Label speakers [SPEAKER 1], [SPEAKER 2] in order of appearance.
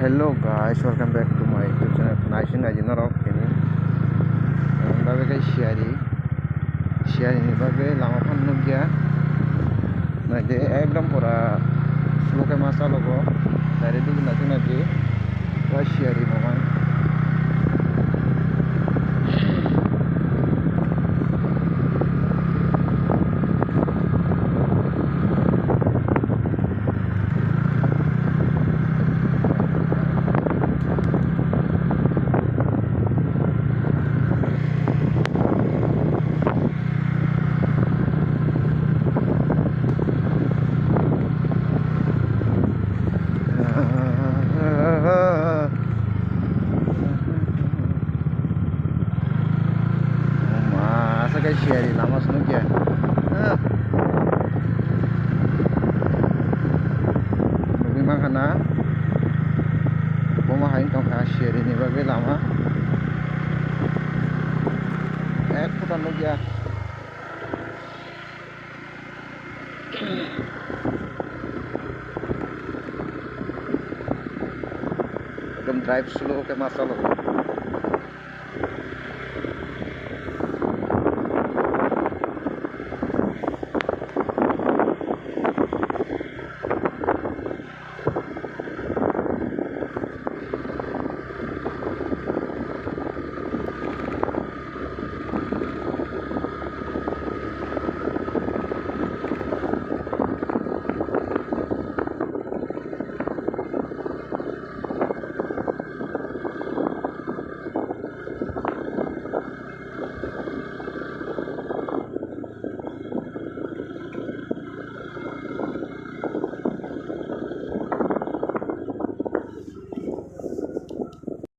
[SPEAKER 1] Hello guys, welcome back to my YouTube channel. Naisin aji norok ini. Bagai kai sharing bagai lama pun nunggu. Nah jadi ekdom pura slow ke masa logo. Dari itu naisin aji. Wah sharing memang. Guys, sharing lama seneng ya. Memang karena pemahain tong sharing ini bagai lama. Putan lagi ya. Ekdom drive slow ke masa logo.